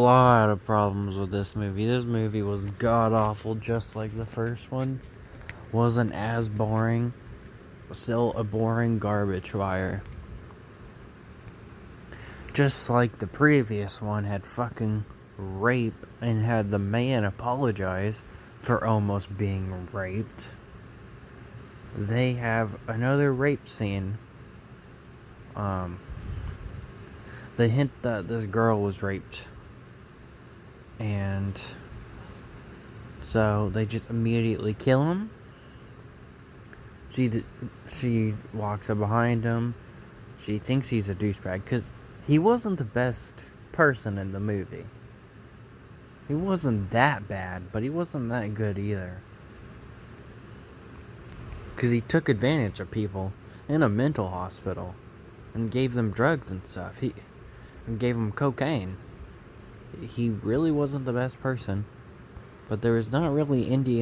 lot of problems with this movie. This movie was god-awful, just like the first one. Wasn't as boring. Still a boring garbage fire. Just like the previous one had fucking rape and had the man apologize for almost being raped. They have another rape scene. They hint that this girl was raped. And so they just immediately kill him. She walks up behind him. She thinks he's a douchebag because he wasn't the best person in the movie. He wasn't that bad, but he wasn't that good either. Because he took advantage of people in a mental hospital and gave them drugs and stuff. He gave them cocaine. He really wasn't the best person, but there was not really any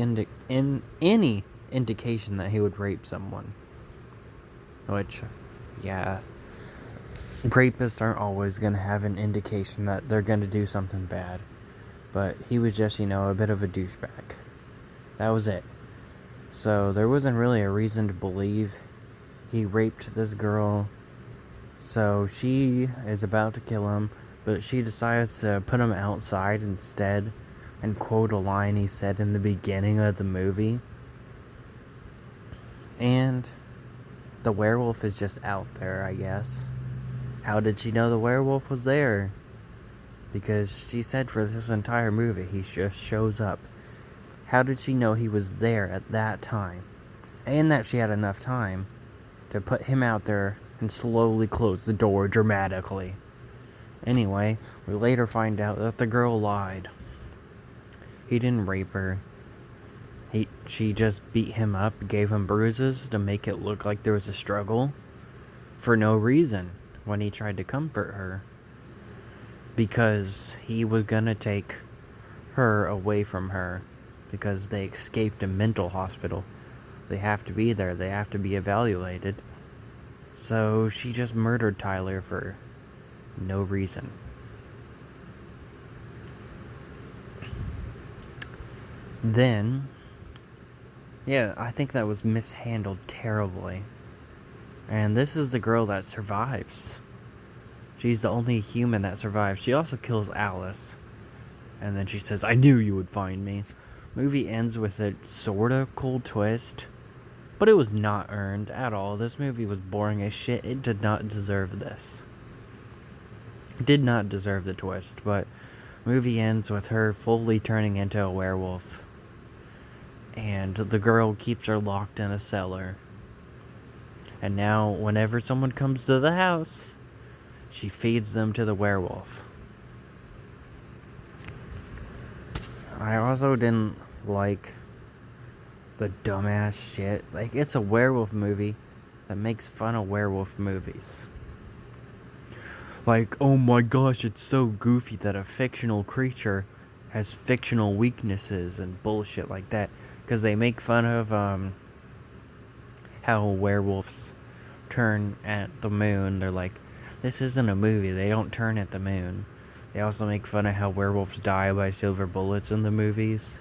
indication that he would rape someone. Which, yeah, rapists aren't always going to have an indication that they're going to do something bad. But he was just, a bit of a douchebag. That was it. So there wasn't really a reason to believe he raped this girl. So she is about to kill him, but she decides to put him outside instead and quote a line he said in the beginning of the movie. And the werewolf is just out there, I guess. How did she know the werewolf was there? Because she said for this entire movie he just shows up. How did she know he was there at that time? And that she had enough time to put him out there and slowly close the door dramatically. Anyway, we later find out that the girl lied. He didn't rape her. She just beat him up, gave him bruises to make it look like there was a struggle for no reason when he tried to comfort her. Because he was gonna take her away from her because they escaped a mental hospital. They have to be there. They have to be evaluated. So she just murdered Tyler for no reason. Then, yeah, I think that was mishandled terribly. And this is the girl that survives. She's the only human that survives. She also kills Alice. And then she says, "I knew you would find me." Movie ends with a sorta cool twist. But it was not earned at all. This movie was boring as shit. It did not deserve this. It did not deserve the twist. But movie ends with her fully turning into a werewolf. And the girl keeps her locked in a cellar. And now, whenever someone comes to the house, she feeds them to the werewolf. I also didn't like the dumbass shit. Like, it's a werewolf movie that makes fun of werewolf movies. Like, oh my gosh, it's so goofy that a fictional creature has fictional weaknesses and bullshit like that. Because they make fun of how werewolves turn at the moon. They're like, this isn't a movie. They don't turn at the moon. They also make fun of how werewolves die by silver bullets in the movies.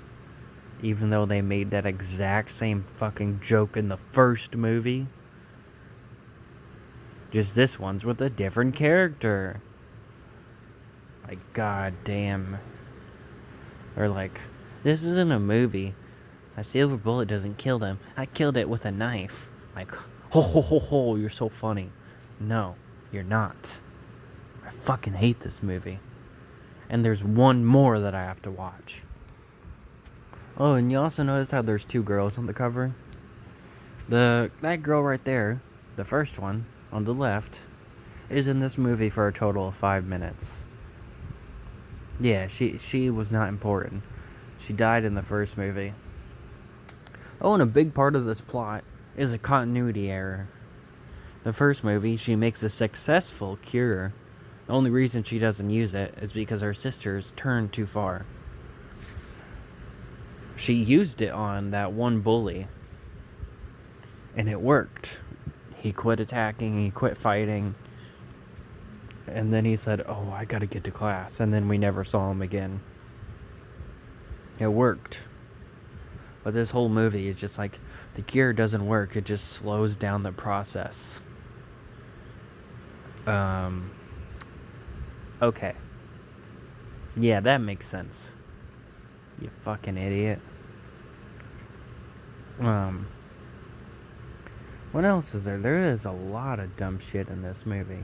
Even though they made that exact same fucking joke in the first movie. Just this one's with a different character. Like, god damn. Or like, this isn't a movie. A silver bullet doesn't kill them. I killed it with a knife. Like, ho ho ho ho, you're so funny. No, you're not. I fucking hate this movie. And there's one more that I have to watch. Oh, and you also notice how there's two girls on the cover? That girl right there, the first one, on the left, is in this movie for a total of 5 minutes. Yeah, she was not important. She died in the first movie. Oh, and a big part of this plot is a continuity error. The first movie, she makes a successful cure. The only reason she doesn't use it is because her sisters turned too far. She used it on that one bully. And it worked. He quit attacking, he quit fighting. And then he said, "Oh, I gotta get to class." And then we never saw him again. It worked. But this whole movie is just like, the cure doesn't work. It just slows down the process. Okay. Yeah, that makes sense. You fucking idiot. What else is there? There is a lot of dumb shit in this movie.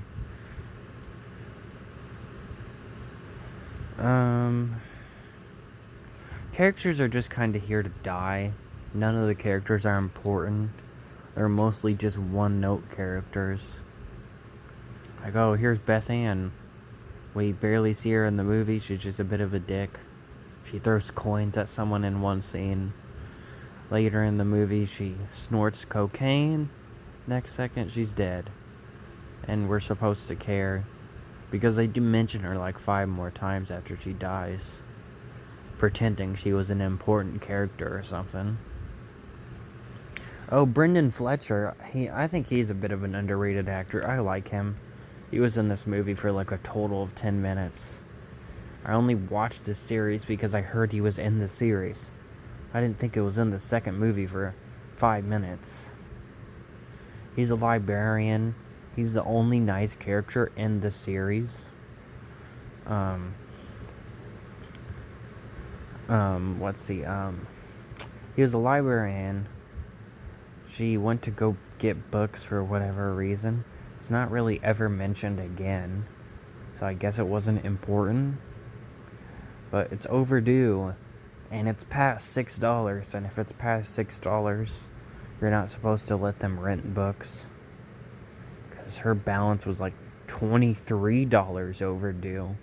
Characters are just kind of here to die. None of the characters are important. They're mostly just one-note characters. Like, oh, here's Beth Ann. We barely see her in the movie. She's just a bit of a dick. She throws coins at someone in one scene. Later in the movie, she snorts cocaine. Next second, she's dead. And we're supposed to care. Because they do mention her like 5 more times after she dies. Pretending she was an important character or something. Oh, Brendan Fletcher. I think he's a bit of an underrated actor. I like him. He was in this movie for like a total of 10 minutes. I only watched this series because I heard he was in the series. I didn't think it was in the second movie for 5 minutes. He's a librarian. He's the only nice character in the series. Let's see. He was a librarian. She went to go get books for whatever reason. It's not really ever mentioned again. So I guess it wasn't important. But it's overdue. And it's past $6. And if it's past $6, you're not supposed to let them rent books. Because her balance was like $23 overdue.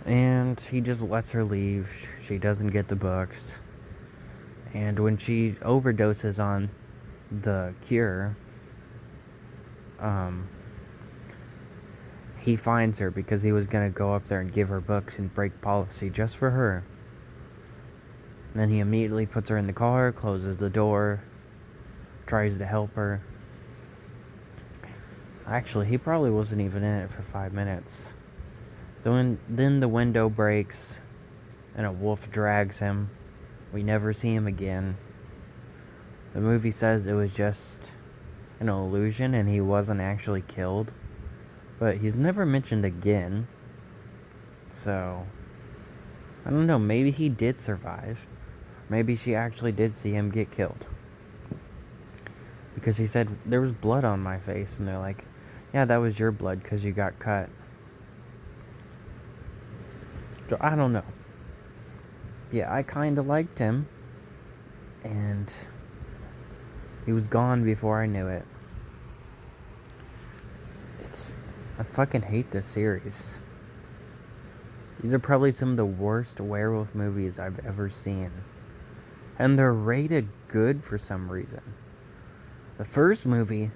And he just lets her leave. She doesn't get the books. And when she overdoses on the cure, he finds her because he was going to go up there and give her books and break policy just for her. And then he immediately puts her in the car, closes the door, tries to help her. Actually, he probably wasn't even in it for 5 minutes. Then the window breaks, and a wolf drags him. We never see him again. The movie says it was just an illusion and he wasn't actually killed. But he's never mentioned again. So, I don't know, maybe he did survive. Maybe she actually did see him get killed. Because he said, there was blood on my face. And they're like, yeah, that was your blood because you got cut. So, I don't know. Yeah, I kind of liked him. And he was gone before I knew it. I fucking hate this series. These are probably some of the worst werewolf movies I've ever seen. And they're rated good for some reason. The first movie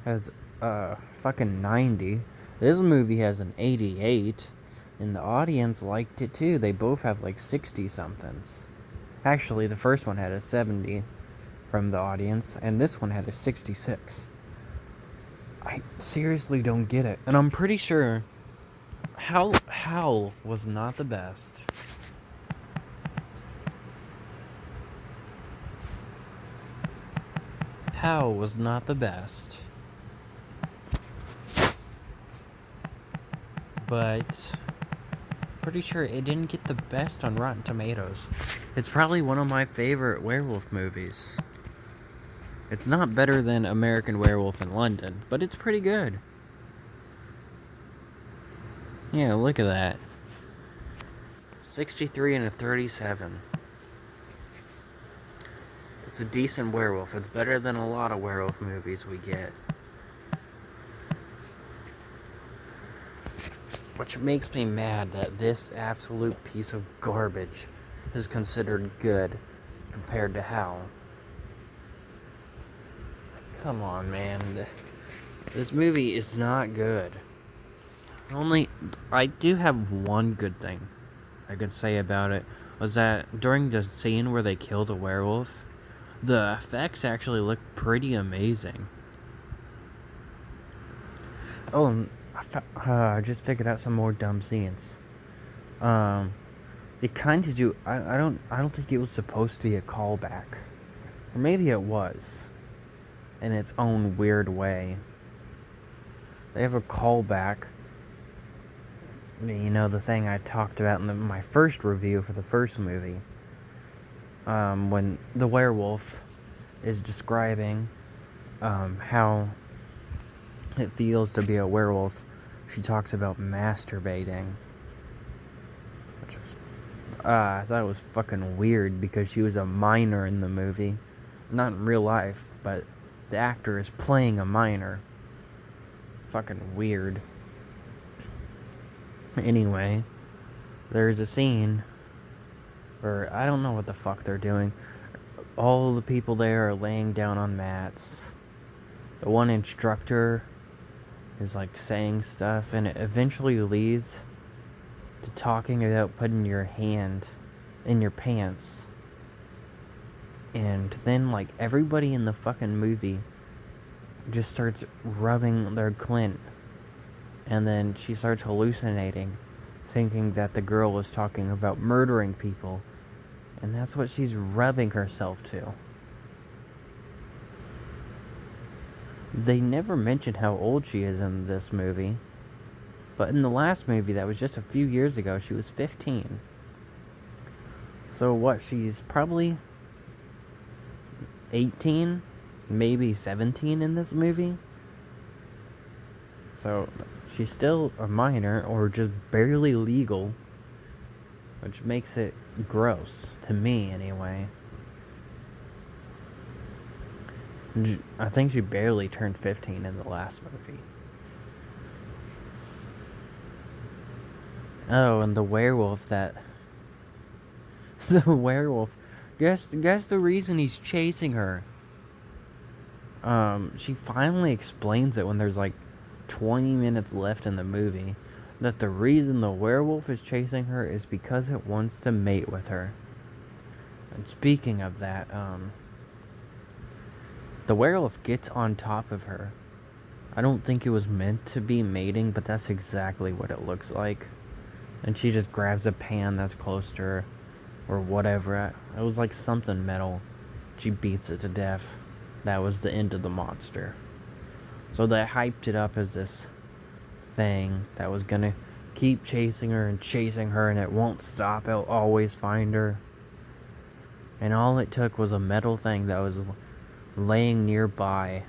has a fucking 90. This movie has an 88. And the audience liked it too. They both have like 60-somethings. Actually, the first one had a 70 from the audience. And this one had a 66. I seriously don't get it. And I'm pretty sure Hal was not the best. Hal was not the best. But pretty sure it didn't get the best on Rotten Tomatoes. It's probably one of my favorite werewolf movies. It's not better than American Werewolf in London, but it's pretty good. Yeah, look at that. 63 and a 37. It's a decent werewolf. It's better than a lot of werewolf movies we get. Which makes me mad that this absolute piece of garbage is considered good compared to Hal. Come on, man. This movie is not good. I do have one good thing I could say about it, was that during the scene where they kill the werewolf, the effects actually look pretty amazing. Oh, I just figured out some more dumb scenes. They kind of do. I don't think it was supposed to be a callback, or maybe it was, in its own weird way. They have a callback. You know, the thing I talked about in my first review for the first movie. When the werewolf is describing how it feels to be a werewolf, she talks about masturbating, which was I thought it was fucking weird because she was a minor in the movie, not in real life, but the actor is playing a minor. Fucking weird. Anyway, there's a scene where I don't know what the fuck they're doing. All the people there are laying down on mats. The one instructor is like saying stuff, and it eventually leads to talking about putting your hand in your pants. And then like everybody in the fucking movie just starts rubbing their clit. And then she starts hallucinating, thinking that the girl was talking about murdering people. And that's what she's rubbing herself to. They never mention how old she is in this movie. But in the last movie that was just a few years ago, she was 15. So what, she's probably 18, maybe 17 in this movie? So she's still a minor, or just barely legal, which makes it gross, to me anyway. I think she barely turned 15 in the last movie. Oh, and the werewolf that... The werewolf... Guess the reason he's chasing her. She finally explains it when there's like 20 minutes left in the movie, that the reason the werewolf is chasing her is because it wants to mate with her. And speaking of that, the werewolf gets on top of her. I don't think it was meant to be mating, but that's exactly what it looks like. And she just grabs a pan that's close to her, or whatever. It was like something metal. She beats it to death. That was the end of the monster. So they hyped it up as this thing that was gonna keep chasing her, and it won't stop. It'll always find her. And all it took was a metal thing that was laying nearby,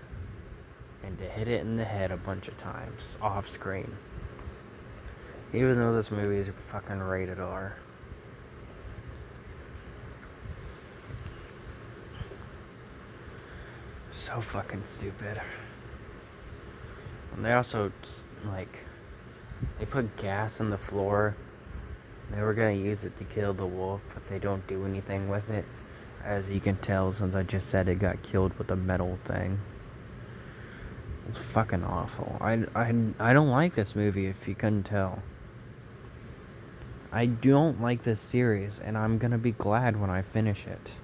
and to hit it in the head a bunch of times off screen. Even though this movie is fucking rated R. So fucking stupid. And they also, like, they put gas in the floor. They were gonna use it to kill the wolf, but they don't do anything with it. As you can tell, since I just said it got killed with a metal thing. It's fucking awful. I don't like this movie, if you couldn't tell. I don't like this series, and I'm gonna be glad when I finish it.